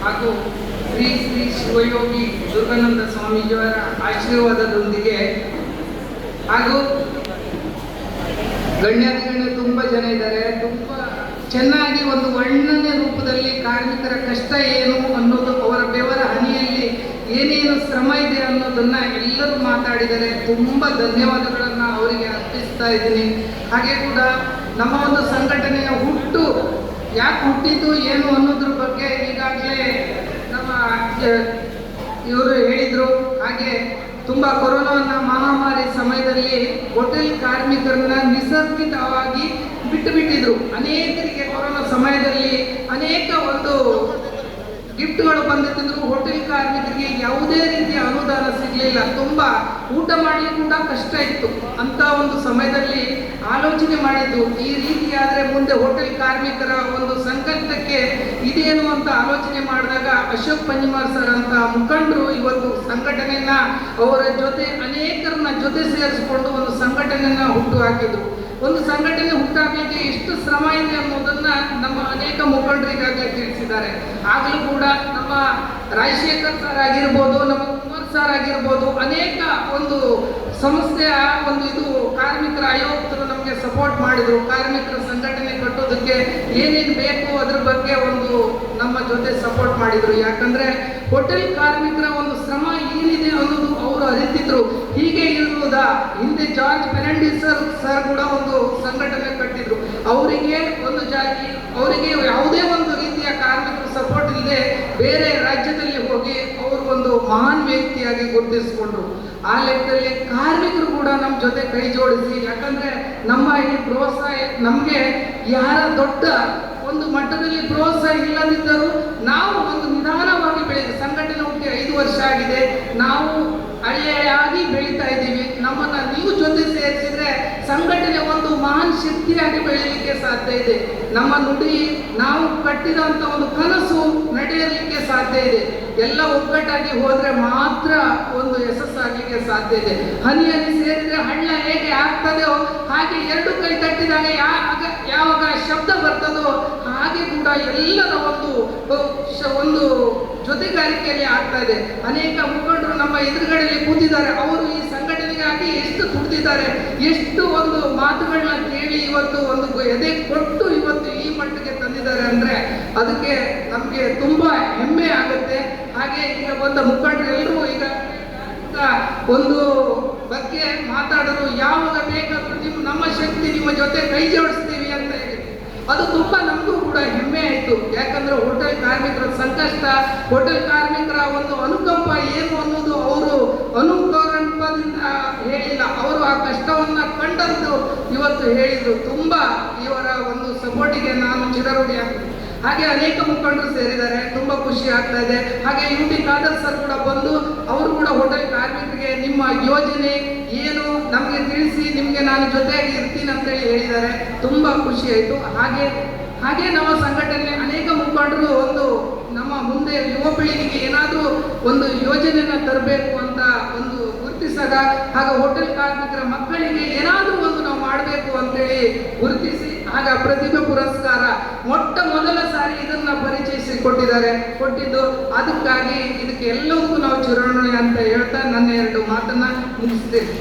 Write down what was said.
ಹಾಗೂ ಶ್ರೀ ಶ್ರೀ ಶಿವಯೋಗಿ ದುರ್ಗಾನಂದ ಸ್ವಾಮೀಜಿಯವರ ಆಶೀರ್ವಾದದೊಂದಿಗೆ ಹಾಗೂ ಗಣ್ಯಾತಿಗಣ್ಯ ತುಂಬ ಜನ ಇದ್ದಾರೆ. ತುಂಬ ಚೆನ್ನಾಗಿ ಒಂದು ವರ್ಣನೆ ರೂಪದಲ್ಲಿ ಕಾರ್ಮಿಕರ ಕಷ್ಟ ಏನು ಅನ್ನೋದು, ಅವರ ಬೆವರ ಹನಿಯಲ್ಲಿ ಏನೇನು ಶ್ರಮ ಇದೆ ಅನ್ನೋದನ್ನು ಎಲ್ಲರೂ ಮಾತಾಡಿದ್ದಾರೆ. ತುಂಬ ಧನ್ಯವಾದಗಳನ್ನು ಅವರಿಗೆ ಅರ್ಪಿಸ್ತಾ ಇದ್ದೀನಿ. ಹಾಗೆ ಕೂಡ ನಮ್ಮ ಒಂದು ಸಂಘಟನೆಯ ಹುಟ್ಟು ಯಾಕೆ ಹುಟ್ಟಿದ್ದು ಏನು ಅನ್ನೋದ್ರ ಬಗ್ಗೆ ಈಗಾಗಲೇ ನಮ್ಮ ಇವರು ಹೇಳಿದರು. ಹಾಗೆ ತುಂಬ ಕೊರೋನಾವನ್ನು ಮಹಾಮಾರಿ ಸಮಯದಲ್ಲಿ ಹೋಟೆಲ್ ಕಾರ್ಮಿಕರನ್ನ ನಿಸರ್ಗಿತವಾಗಿ ಬಿಟ್ಟಿದ್ರು. ಅನೇಕರಿಗೆ ಕೊರೋನಾ ಸಮಯದಲ್ಲಿ ಅನೇಕ ಒಂದು ಗಿಫ್ಟ್ಗಳು ಬಂದಿದ್ದರು. ಹೋಟೆಲ್ ಕಾರ್ಮಿಕರಿಗೆ ಯಾವುದೇ ರೀತಿಯ ಅನುದಾನ ಸಿಗಲಿಲ್ಲ. ತುಂಬ ಊಟ ಮಾಡಲಿಕ್ಕೆ ಕೂಡ ಕಷ್ಟ ಇತ್ತು. ಅಂತ ಒಂದು ಸಮಯದಲ್ಲಿ ಆಲೋಚನೆ ಮಾಡಿದ್ದು, ಈ ರೀತಿಯಾದರೆ ಮುಂದೆ ಹೋಟೆಲ್ ಕಾರ್ಮಿಕರ ಒಂದು ಸಂಕಷ್ಟಕ್ಕೆ ಇದೇನು ಅಂತ ಆಲೋಚನೆ ಮಾಡಿದಾಗ ಅಶೋಕ್ ಪಂಜಮಾರ್ ಸರ್ ಅಂತ ಮುಖಂಡರು ಇವತ್ತು ಸಂಘಟನೆಯನ್ನ ಅವರ ಜೊತೆ ಅನೇಕರನ್ನ ಜೊತೆ ಸೇರಿಸಿಕೊಂಡು ಒಂದು ಸಂಘಟನೆಯನ್ನ ಹುಟ್ಟು ಹಾಕಿದ್ರು. ಒಂದು ಸಂಘಟನೆ ಹುಟ್ಟಾಗಲಿಕ್ಕೆ ಎಷ್ಟು ಶ್ರಮ ಇದೆ ಅನ್ನೋದನ್ನ ನಮ್ಮ ಅನೇಕ ಮುಖಂಡರಿಗಾಗಲೇ ತಿಳಿಸಿದ್ದಾರೆ. ಆಗಲೂ ಕೂಡ ನಮ್ಮ ರಾಜಶೇಖರ್ ಸರ್ ಆಗಿರ್ಬೋದು, ನಮ್ಮ ಕುಮಾರ್ ಸರ್ ಆಗಿರ್ಬೋದು, ಅನೇಕ ಒಂದು ಸಂಸ್ಥೆಯ ಒಂದು ಇದು ಕಾರ್ಮಿಕರ ಆಯೋಗರು ನಮಗೆ ಸಪೋರ್ಟ್ ಮಾಡಿದರು. ಕಾರ್ಮಿಕರ ಸಂಘಟನೆ ಕಟ್ಟೋದಕ್ಕೆ ಏನೇನು ಬೇಕು ಅದ್ರ ಬಗ್ಗೆ ಒಂದು ನಮ್ಮ ಜೊತೆ ಸಪೋರ್ಟ್ ಮಾಡಿದರು. ಯಾಕಂದರೆ ಹೋಟೆಲ್ ಕಾರ್ಮಿಕರ ಒಂದು ಶ್ರಮ ಏನಿದೆ ಅನ್ನೋದು ಅವರು ಅರಿತಿದ್ರು. ಹೀಗೆ ಇರುವುದಾ, ಹಿಂದೆ ಜಾರ್ಜ್ ಫೆರ್ನಾಂಡಿಸ್ ಸರ್ ಕೂಡ ಒಂದು ಸಂಘಟನೆ ಕಟ್ಟಿದ್ರು. ಅವರಿಗೆ ಒಂದು ಅವರಿಗೆ ಯಾವುದೇ ಒಂದು ರೀತಿಯ ಕಾರ್ಮಿಕರ ಸಪೋರ್ಟ್ ಇಲ್ಲದೆ ಬೇರೆ ರಾಜ್ಯದಲ್ಲಿ ಹೋಗಿ ಅವರು ಒಂದು ಮಹಾನ್ ವ್ಯಕ್ತಿಯಾಗಿ ಗುರುತಿಸಿಕೊಂಡ್ರು. ಆ ಲೆಕ್ಕದಲ್ಲಿ ಕಾರ್ಮಿಕರು ಕೂಡ ನಮ್ಮ ಜೊತೆ ಕೈ ಜೋಡಿಸಿ, ಯಾಕಂದ್ರೆ ನಮ್ಮ ಈ ಪ್ರೋತ್ಸಾಹ ನಮಗೆ ಯಾರ ದೊಡ್ಡ ಒಂದು ಮಟ್ಟದಲ್ಲಿ ಪ್ರೋತ್ಸಾಹ ಇಲ್ಲದಿದ್ದರೂ ನಾವು ಒಂದು ನಿಧಾನವಾಗಿ ಬೆಳೆದ ಸಂಘಟನೆ ಹುಟ್ಟಿ 5 ವರ್ಷ ಆಗಿದೆ. ನಾವು ಹಳೆಯಾಗಿ ಬೆಳೀತಾ ಇದ್ದೀವಿ. ನಮ್ಮನ್ನ ನೀವು ಜೊತೆ ಸೇರಿಸಿದ್ರೆ ಸಂಘಟನೆ ಒಂದು ಮಹಾನ್ ಶಕ್ತಿಯಾಗಿ ಬೆಳೀಲಿಕ್ಕೆ ಸಾಧ್ಯ ಇದೆ. ನಮ್ಮ ನುಡಿ, ನಾವು ಕಟ್ಟಿದಂತ ಒಂದು ಕನಸು ನಡೆಯಲಿಕ್ಕೆ ಸಾಧ್ಯ ಇದೆ. ಎಲ್ಲ ಒಗ್ಗಟ್ಟಾಗಿ ಹೋದ್ರೆ ಮಾತ್ರ ಒಂದು ಯಶಸ್ಸಾಗಲಿಕ್ಕೆ ಸಾಧ್ಯ ಇದೆ. ಹನಿ ಹನಿ ಸೇರಿದ್ರೆ ಹಳ್ಳ ಹೇಗೆ ಆಗ್ತದೋ ಹಾಗೆ ಎರಡು ಕೈ ತಟ್ಟಿದಾಗ ಯಾವಾಗ ಶಬ್ದ ಬರ್ತದೋ ಹಾಗೆ ಕೂಡ ಎಲ್ಲರ ಒಂದು ಜೊತೆಗಾರಿಕೆಯಲ್ಲಿ ಆಗ್ತಾ ಇದೆ. ಅನೇಕ ಮುಖಂಡರು ನಮ್ಮ ಎದುರುಗಡೆಯಲ್ಲಿ ಕೂತಿದ್ದಾರೆ. ಅವರು ಈ ಸಂಘಟನೆಗಾಗಿ ಎಷ್ಟು ದುಡಿದಿದ್ದಾರೆ, ಎಷ್ಟು ಒಂದು ಮಾತುಗಳನ್ನ ಕೇಳಿ ಇವತ್ತು ಒಂದು ಎದೆ ಕೊಟ್ಟು ಇವತ್ತು ಈ ಮಟ್ಟಿಗೆ ತಂದಿದ್ದಾರೆ ಅಂದ್ರೆ ಅದಕ್ಕೆ ನಮಗೆ ತುಂಬಾ ಹೆಮ್ಮೆ ಆಗುತ್ತೆ. ಹಾಗೆ ಈಗ ಬಂದ ಮುಖಂಡರು ಎಲ್ಲರೂ ಈಗ ಒಂದು ಬಗ್ಗೆ ಮಾತಾಡೋದು, ಯಾವಾಗ ಬೇಕಾದ್ರೂ ನಮ್ಮ ಶಕ್ತಿ ನಿಮ್ಮ ಜೊತೆ ಕೈ ಜೋಡಿಸ್ತೀವಿ ಅಂತ ಹೇಳಿ ಅದು ತುಂಬಾ ನಮಗೂ ಕೂಡ ಹೆಮ್ಮೆ ಆಯಿತು. ಯಾಕಂದ್ರೆ ಹೋಟೆಲ್ ಕಾರ್ಮಿಕರ ಸಂಕಷ್ಟ, ಹೋಟೆಲ್ ಕಾರ್ಮಿಕರ ಒಂದು ಅನುಕಂಪ ಏನು ಅನ್ನೋದು ಅವರು ಅನುಕಂಪದಿಂದ ಹೇಳಿಲ್ಲ, ಅವರು ಆ ಕಷ್ಟವನ್ನ ಕಂಡಂತು ಇವತ್ತು ಹೇಳಿದ್ರು. ತುಂಬಾ ಇವರ ಒಂದು ಸಪೋರ್ಟಿಗೆ ನಾನು ಚಿರಋಣಿ ಆಗ್ತೀನಿ. ಹಾಗೆ ಅನೇಕ ಮುಖಂಡರು ಸೇರಿದ್ದಾರೆ, ತುಂಬಾ ಖುಷಿ ಆಗ್ತಾ ಇದೆ. ಹಾಗೆ UT ಖಾದರ್ ಸರ್ ಕೂಡ ಬಂದು ಅವರು ಕೂಡ ಹೋಟೆಲ್ ಕಾರ್ಮಿಕರಿಗೆ ನಿಮ್ಮ ಯೋಜನೆ ಏನು ನಮಗೆ ತಿಳಿಸಿ, ನಿಮಗೆ ನಾನು ಜೊತೆಯಾಗಿ ಇರ್ತೀನಿ ಅಂತೇಳಿ ಹೇಳಿದ್ದಾರೆ. ತುಂಬಾ ಖುಷಿ ಆಯಿತು. ಹಾಗೆ ನಮ್ಮ ಸಂಘಟನೆ ಅನೇಕ ಮುಖಂಡರು ಒಂದು ನಮ್ಮ ಮುಂದೆ ಯುವ ಪೀಳಿಗೆಗೆ ಏನಾದರೂ ಒಂದು ಯೋಜನೆಯನ್ನು ತರಬೇಕು ಅಂತ ಒಂದು ಗುರುತಿಸಿದಾಗ, ಹಾಗೆ ಹೋಟೆಲ್ ಕಾರ್ಮಿಕರ ಮಕ್ಕಳಿಗೆ ಏನಾದರೂ ಒಂದು ನಾವು ಮಾಡಬೇಕು ಅಂತೇಳಿ ಗುರುತಿಸಿ ಆಗ ಪ್ರತಿಭೆ ಪುರಸ್ಕಾರ ಮೊಟ್ಟ ಮೊದಲ ಸಾರಿ ಇದನ್ನ ಕೊಟ್ಟಿದ್ದು. ಅದಕ್ಕಾಗಿ ಇದಕ್ಕೆ ಎಲ್ಲದಕ್ಕೂ ನಾವು ಚಿರಋಣಿ ಅಂತ ಹೇಳ್ತಾ ನನ್ನ 2 ಮಾತನ್ನ ಮುಗಿಸ್ತೇನೆ.